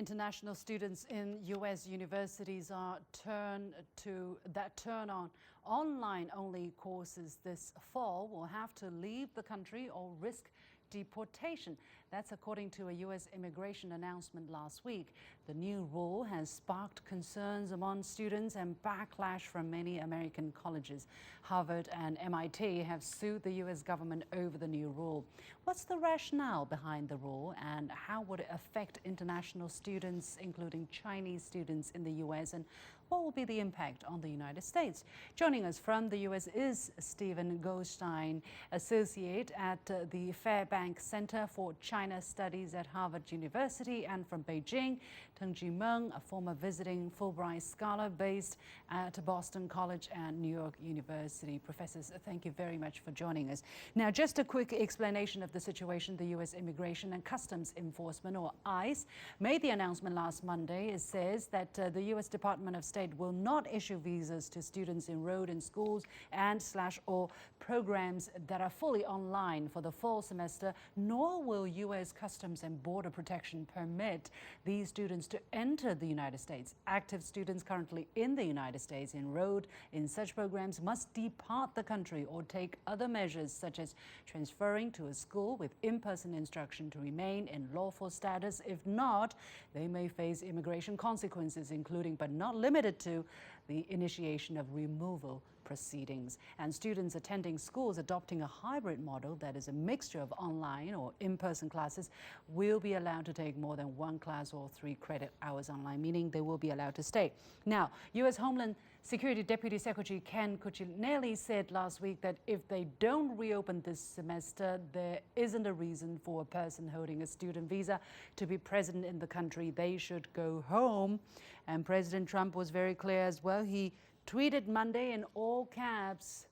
International students in U.S. universities are turn on online-only courses this fall will have to leave the country or risk deportation. That's according to a U.S. immigration announcement last week. The new rule has sparked concerns among students and backlash from many American colleges. Harvard and MIT have sued the U.S. government over the new rule. What's the rationale behind the rule, and how would it affect international students, including Chinese students in the U.S., and what will be the impact on the United States? Joining us from the U.S. is Stephen Goldstein, associate at the Fairbank Center for China Studies at Harvard University, and from Beijing, Teng, a former visiting Fulbright scholar based at Boston College and New York University. Professors, thank you very much for joining us. Now, just a quick explanation of the situation. The U.S. Immigration and Customs Enforcement, or ICE, made the announcement last Monday. It says that the U.S. Department of State will not issue visas to students enrolled in schools and/or programs that are fully online for the fall semester, nor will U.S. Customs and Border Protection permit these students to enter the United States. Active students currently in the United States enrolled in such programs must depart the country or take other measures, such as transferring to a school with in-person instruction to remain in lawful status. If not, they may face immigration consequences, including but not limited to the initiation of removal proceedings. And students attending schools adopting a hybrid model, that is a mixture of online or in-person classes, will be allowed to take more than one class or 3 credit hours online, meaning they will be allowed to stay. Now, U.S. Homeland Security Deputy Secretary Ken Cuccinelli said last week that if they don't reopen this semester, there isn't a reason for a person holding a student visa to be present in the country. They should go home. And President Trump was very clear as well. He tweeted Monday in all caps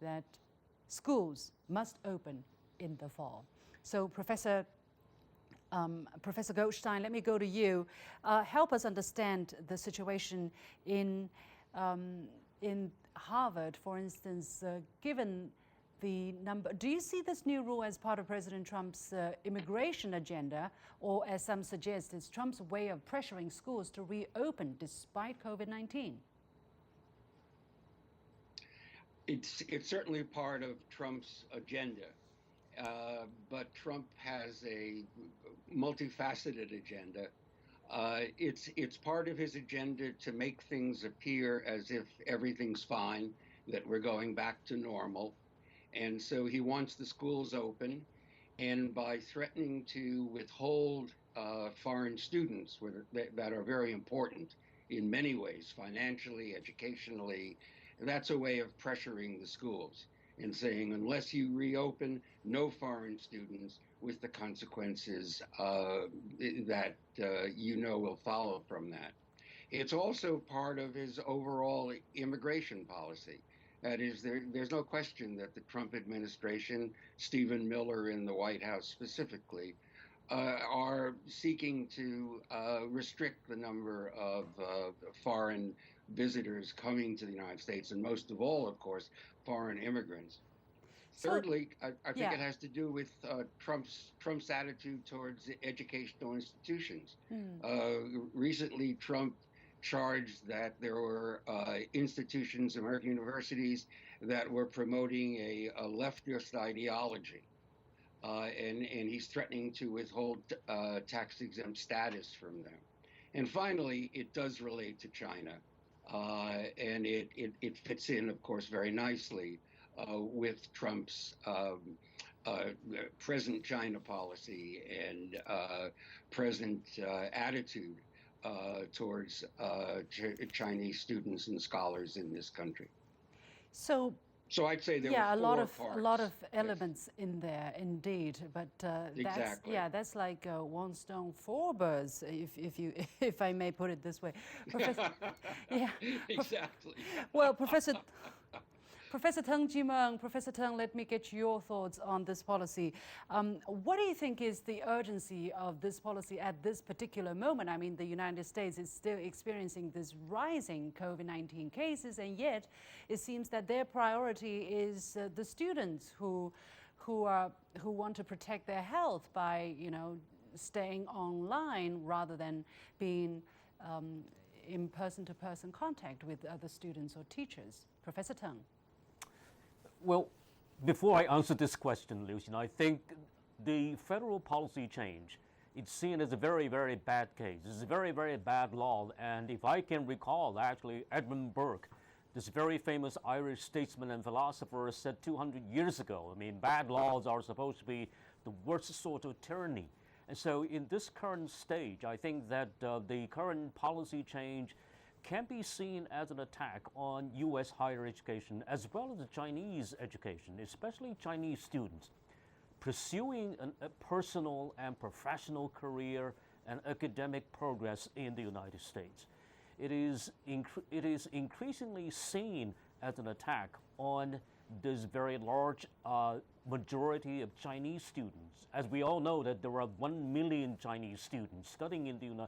that schools must open in the fall. So, Professor Goldstein, let me go to you. Help us understand the situation in Harvard, for instance, given the number. Do you see this new rule as part of President Trump's immigration agenda, or as some suggest, it's Trump's way of pressuring schools to reopen despite COVID-19? It's certainly part of Trump's agenda, but Trump has a multifaceted agenda. It's part of his agenda to make things appear as if everything's fine, that we're going back to normal. And so he wants the schools open, and by threatening to withhold foreign students that are very important in many ways, financially, educationally, that's a way of pressuring the schools and saying, unless you reopen, no foreign students, with the consequences that will follow from that. It's also part of his overall immigration policy. That is, there's no question that the Trump administration, Stephen Miller in the White House specifically, are seeking to restrict the number of foreign visitors coming to the United States, and most of all, of course, foreign immigrants. Thirdly, I think it has to do with Trump's attitude towards educational institutions. Recently, Trump charged that there were institutions, American universities, that were promoting a leftist ideology. And he's threatening to withhold tax-exempt status from them. And finally, it does relate to China. And it fits in, of course, very nicely with Trump's present China policy and present attitude towards Chinese students and scholars in this country. So I'd say there were a lot of elements in there, indeed. But exactly. That's like one stone, 4 birds, if I may put it this way. Professor, exactly. Well, Professor Teng Jimeng, Professor Teng, let me get your thoughts on this policy. What do you think is the urgency of this policy at this particular moment? I mean, the United States is still experiencing this rising COVID-19 cases, and yet it seems that their priority is the students who want to protect their health by, staying online rather than being in person-to-person contact with other students or teachers? Professor Teng. Well, before I answer this question, Lucian, I think the federal policy change, it's seen as a very, very bad case. It's a very, very bad law. And if I can recall, actually, Edmund Burke, this very famous Irish statesman and philosopher, said 200 years ago, I mean, bad laws are supposed to be the worst sort of tyranny. And so in this current stage, I think that the current policy change can be seen as an attack on U.S. higher education as well as Chinese education, especially Chinese students pursuing a personal and professional career and academic progress in the United States. It is increasingly seen as an attack on this very large majority of Chinese students. As we all know that there are 1 million Chinese students studying in the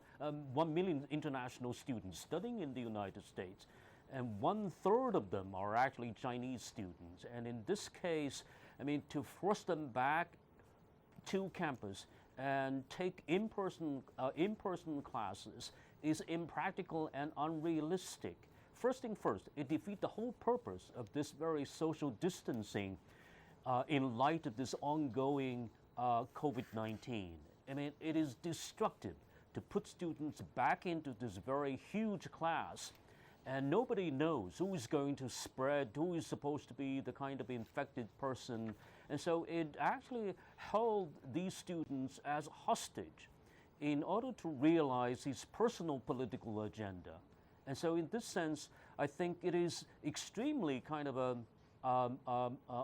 1 million international students studying in the United States, and 1/3 of them are actually Chinese students. And in this case, I mean, to force them back to campus and take in-person classes is impractical and unrealistic. First thing first, it defeats the whole purpose of this very social distancing in light of this ongoing COVID-19. I mean, it is destructive to put students back into this very huge class, and nobody knows who is going to spread, who is supposed to be the kind of infected person. And so it actually held these students as hostage in order to realize his personal political agenda. And so in this sense, I think it is extremely kind of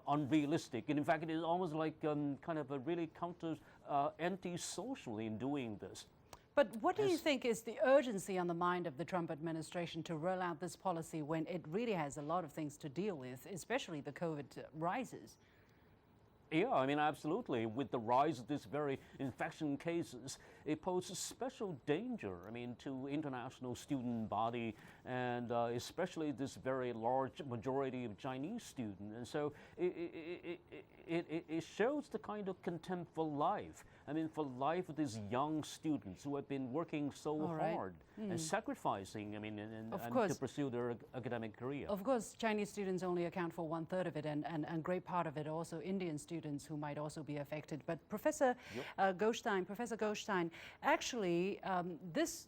unrealistic. And in fact, it is almost like kind of a really anti-social in doing this. But what do you think is the urgency on the mind of the Trump administration to roll out this policy when it really has a lot of things to deal with, especially the COVID rises? Yeah, I mean, absolutely. With the rise of this very infection cases, it poses special danger, I mean, to international student body and especially this very large majority of Chinese students. And so it shows the kind of contempt for life. I mean, for life of these young students who have been working so hard and sacrificing, I mean, and to pursue their academic career. Of course, Chinese students only account for 1/3 of it, and great part of it also Indian students who might also be affected. But Professor Goldstein, actually, this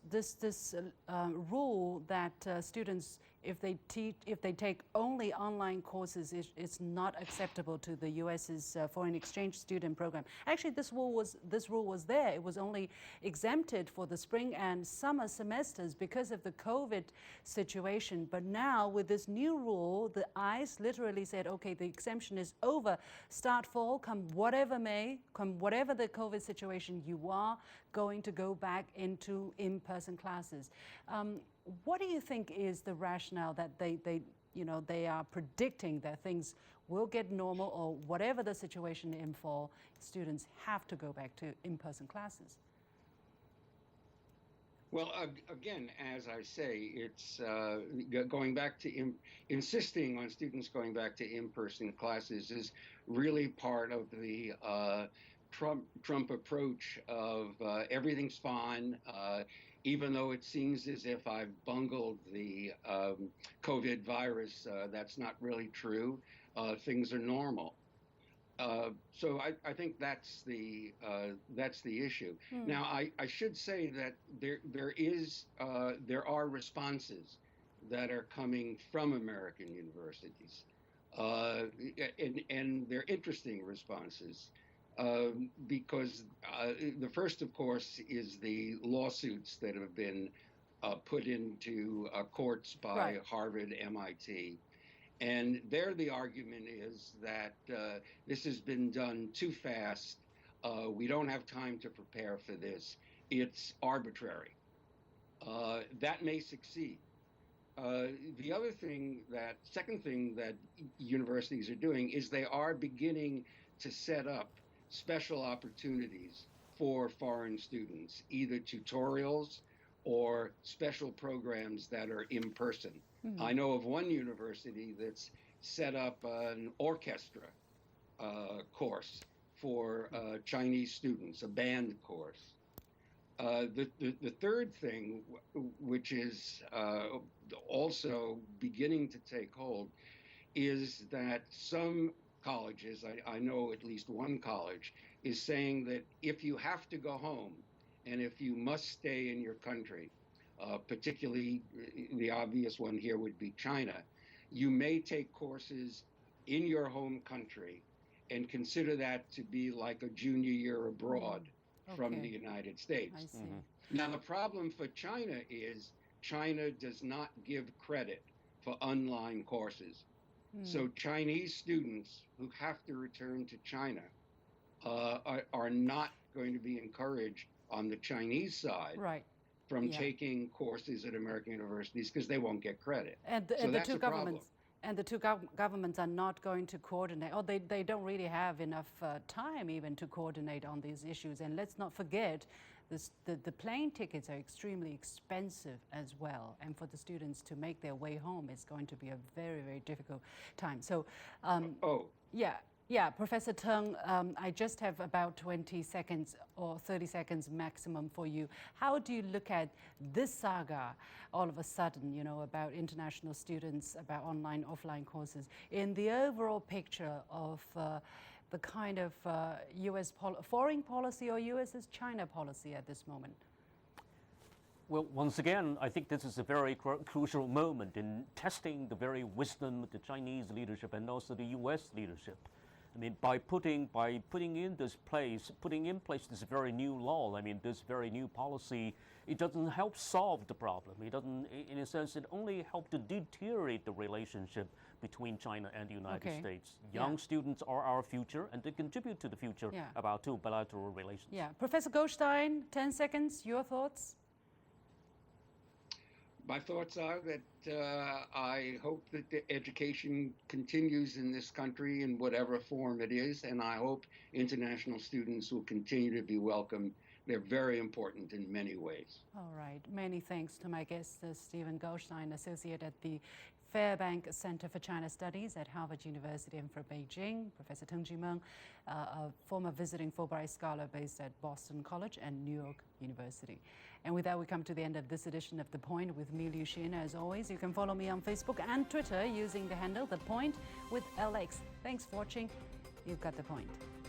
rule that students, if they take only online courses, it's not acceptable to the U.S.'s foreign exchange student program. Actually, this rule was there. It was only exempted for the spring and summer semesters because of the COVID situation. But now, with this new rule, the ICE literally said, okay, the exemption is over. Start fall, come whatever may, come whatever the COVID situation, you are going to go back into in-person classes. What do you think is the rationale that they are predicting that things will get normal, or whatever the situation in fall, students have to go back to in-person classes? Well, again, as I say, it's going back to insisting on students going back to in-person classes is really part of the Trump approach of everything's fine, even though it seems as if I've bungled the COVID virus. That's not really true. Things are normal. So I think that's the issue. Now, I should say that there are responses that are coming from American universities, and they're interesting responses. Because the first, of course, is the lawsuits that have been put into courts by Harvard, MIT. And there the argument is that this has been done too fast. We don't have time to prepare for this. It's arbitrary. That may succeed. The second thing that universities are doing is they are beginning to set up special opportunities for foreign students, either tutorials or special programs that are in person. I know of one university that's set up an orchestra course for Chinese students, a band course. The third thing, which is also beginning to take hold, is that some colleges, I know at least one college, is saying that if you have to go home and if you must stay in your country, particularly the obvious one here would be China, you may take courses in your home country and consider that to be like a junior year abroad from the United States. I see. Now, the problem for China is China does not give credit for online courses. So Chinese students who have to return to China are not going to be encouraged on the Chinese side from taking courses at American universities because they won't get credit. And the two governments are not going to coordinate, or they don't really have enough time even to coordinate on these issues. And let's not forget, the plane tickets are extremely expensive as well. And for the students to make their way home, it's going to be a very, very difficult time. So, yeah, Professor Teng, I just have about 20 seconds or 30 seconds maximum for you. How do you look at this saga all of a sudden, you know, about international students, about online, offline courses, in the overall picture of the kind of U.S. foreign policy or U.S.'s China policy at this moment? Well, once again, I think this is a very crucial moment in testing the very wisdom of the Chinese leadership and also the U.S. leadership. I mean, by putting in place this very new law, I mean, this very new policy, it doesn't help solve the problem. It doesn't, in a sense, it only helps to deteriorate the relationship between China and the United States. Young students are our future, and they contribute to the future of our two bilateral relations. Yeah, Professor Goldstein, 10 seconds, your thoughts? My thoughts are that I hope that the education continues in this country in whatever form it is, and I hope international students will continue to be welcome. They're very important in many ways. All right. Many thanks to my guest, Stephen Goldstein, Associate at the Fairbank Center for China Studies at Harvard University and from Beijing, Professor Teng Jimeng, a former visiting Fulbright scholar based at Boston College and New York University. And with that, we come to the end of this edition of The Point with me, Liu Xin. As always, you can follow me on Facebook and Twitter using the handle The Point with LX. Thanks for watching. You've got The Point.